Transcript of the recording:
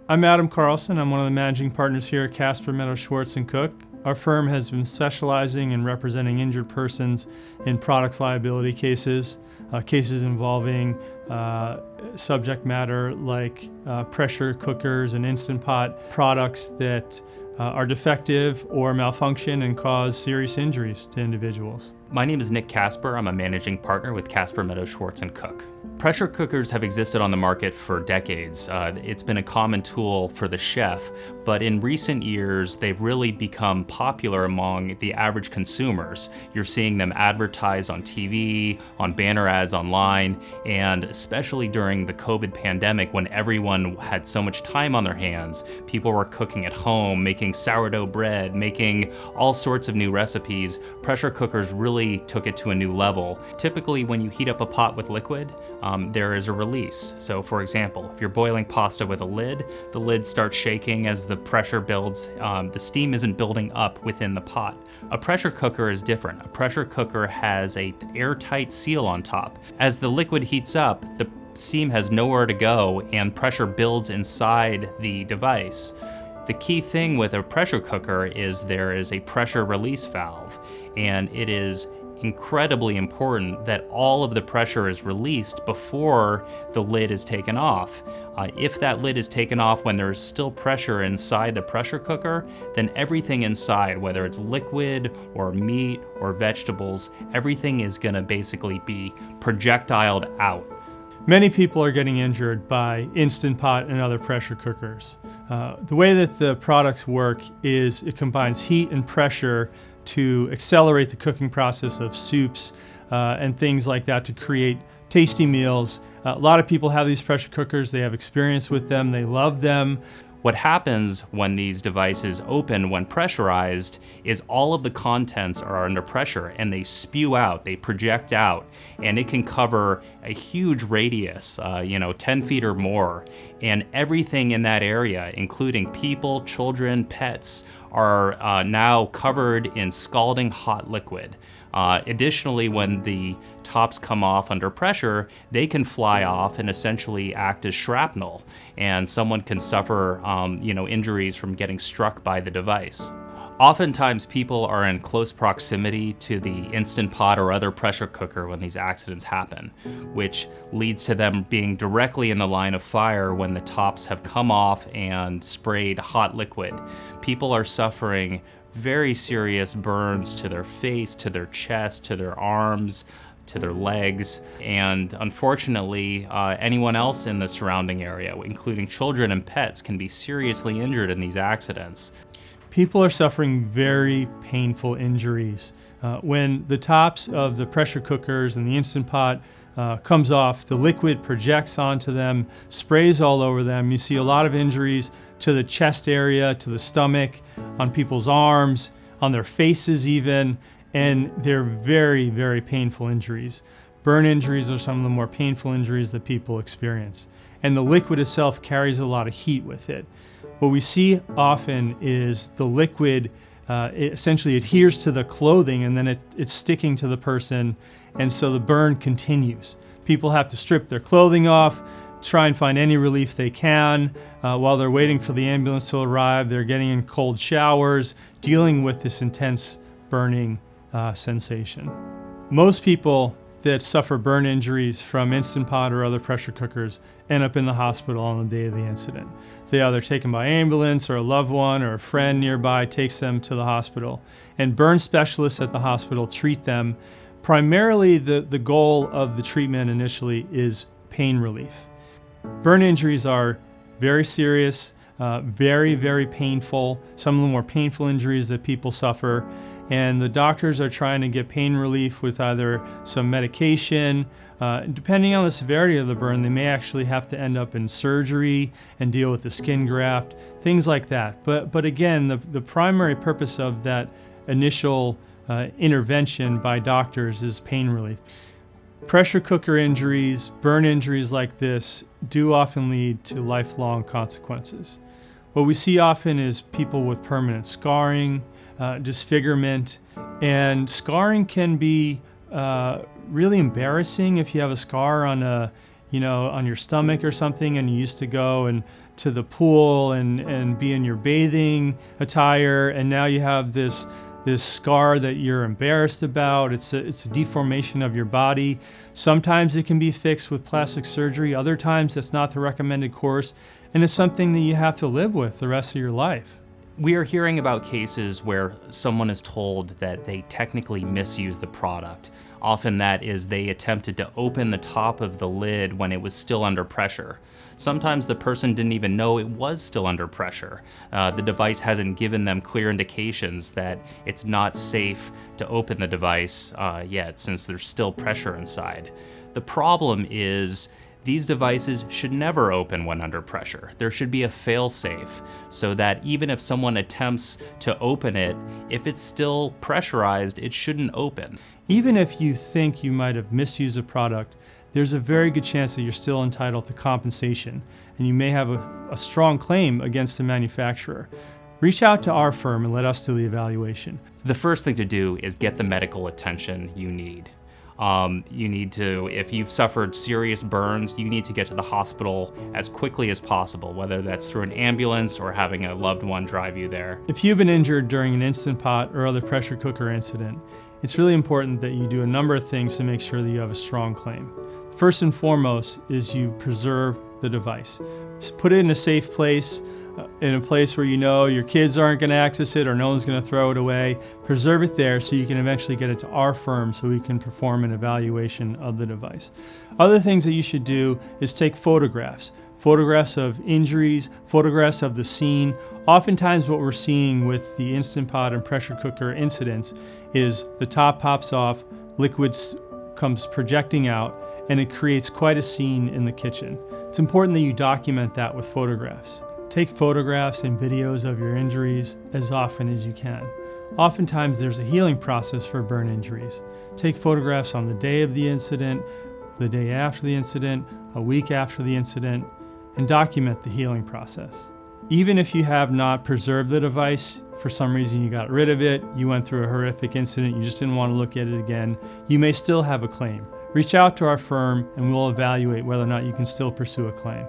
I'm Adam Carlson. I'm one of the managing partners here at Casper, Meadows, Schwartz & Cook. Our firm has been specializing in representing injured persons in products liability cases, cases involving subject matter like pressure cookers and Instant Pot products that are defective or malfunction and cause serious injuries to individuals. My name is Nick Casper. I'm a managing partner with Casper, Meadows, Schwartz & Cook. Pressure cookers have existed on the market for decades. It's been a common tool for the chef, but in recent years, they've really become popular among the average consumers. You're seeing them advertised on TV, on banner ads online, and especially during the COVID pandemic when everyone had so much time on their hands, people were cooking at home, making sourdough bread, making all sorts of new recipes. Pressure cookers really took it to a new level. Typically, when you heat up a pot with liquid, there is a release. So for example, if you're boiling pasta with a lid, the lid starts shaking as the pressure builds. The steam isn't building up within the pot. A pressure cooker is different. A pressure cooker has an airtight seal on top. As the liquid heats up, the steam has nowhere to go and pressure builds inside the device. The key thing with a pressure cooker is there is a pressure release valve, and it is incredibly important that all of the pressure is released before the lid is taken off. If that lid is taken off when there is still pressure inside the pressure cooker, then everything inside, whether it's liquid or meat or vegetables, everything is going to basically be projectiled out. Many people are getting injured by Instant Pot and other pressure cookers. The way that the products work is it combines heat and pressure to accelerate the cooking process of soups and things like that to create tasty meals. A lot of people have these pressure cookers. They have experience with them. They love them. What happens when these devices open when pressurized is all of the contents are under pressure and they spew out, they project out, and it can cover a huge radius, 10 feet or more. And everything in that area, including people, children, pets, are now covered in scalding hot liquid. Additionally, when the tops come off under pressure, they can fly off and essentially act as shrapnel, and someone can suffer injuries from getting struck by the device. Oftentimes, people are in close proximity to the Instant Pot or other pressure cooker when these accidents happen, which leads to them being directly in the line of fire when the tops have come off and sprayed hot liquid. People are suffering very serious burns to their face, to their chest, to their arms, to their legs, and unfortunately, anyone else in the surrounding area, including children and pets, can be seriously injured in these accidents. People are suffering very painful injuries. When the tops of the pressure cookers and the Instant Pot comes off, the liquid projects onto them, sprays all over them. You see a lot of injuries to the chest area, to the stomach, on people's arms, on their faces even, and they're very, very painful injuries. Burn injuries are some of the more painful injuries that people experience. And the liquid itself carries a lot of heat with it. What we see often is the liquid it essentially adheres to the clothing and then it's sticking to the person, and so the burn continues. People have to strip their clothing off, try and find any relief they can. While they're waiting for the ambulance to arrive, they're getting in cold showers, dealing with this intense burning sensation. Most people that suffer burn injuries from Instant Pot or other pressure cookers end up in the hospital on the day of the incident. They are either taken by ambulance or a loved one or a friend nearby takes them to the hospital. And burn specialists at the hospital treat them. Primarily, the goal of the treatment initially is pain relief. Burn injuries are very serious, very, very painful, some of the more painful injuries that people suffer. And the doctors are trying to get pain relief with either some medication. Depending on the severity of the burn, they may actually have to end up in surgery and deal with the skin graft, things like that. But again, the primary purpose of that initial intervention by doctors is pain relief. Pressure cooker injuries, burn injuries like this do often lead to lifelong consequences. What we see often is people with permanent scarring, disfigurement, and scarring can be really embarrassing if you have a scar on a on your stomach or something, and you used to go and to the pool and be in your bathing attire, and now you have this scar that you're embarrassed about. It's a deformation of your body. Sometimes it can be fixed with plastic surgery. Other times that's not the recommended course, and it's something that you have to live with the rest of your life. We are hearing about cases where someone is told that they technically misused the product. Often that is they attempted to open the top of the lid when it was still under pressure. Sometimes the person didn't even know it was still under pressure. The device hasn't given them clear indications that it's not safe to open the device yet, since there's still pressure inside. The problem is these devices should never open when under pressure. There should be a fail-safe so that even if someone attempts to open it, if it's still pressurized, it shouldn't open. Even if you think you might have misused a product, there's a very good chance that you're still entitled to compensation, and you may have a strong claim against the manufacturer. Reach out to our firm and let us do the evaluation. The first thing to do is get the medical attention you need. You need to, if you've suffered serious burns, you need to get to the hospital as quickly as possible, whether that's through an ambulance or having a loved one drive you there. If you've been injured during an Instant Pot or other pressure cooker incident, it's really important that you do a number of things to make sure that you have a strong claim. First and foremost is you preserve the device. Just put it in a safe place, in a place where you know your kids aren't going to access it or no one's going to throw it away. Preserve it there so you can eventually get it to our firm so we can perform an evaluation of the device. Other things that you should do is take photographs. Photographs of injuries, photographs of the scene. Oftentimes what we're seeing with the Instant Pot and pressure cooker incidents is the top pops off, liquid comes projecting out, and it creates quite a scene in the kitchen. It's important that you document that with photographs. Take photographs and videos of your injuries as often as you can. Oftentimes there's a healing process for burn injuries. Take photographs on the day of the incident, the day after the incident, a week after the incident, and document the healing process. Even if you have not preserved the device, for some reason you got rid of it, you went through a horrific incident, you just didn't want to look at it again, you may still have a claim. Reach out to our firm and we'll evaluate whether or not you can still pursue a claim.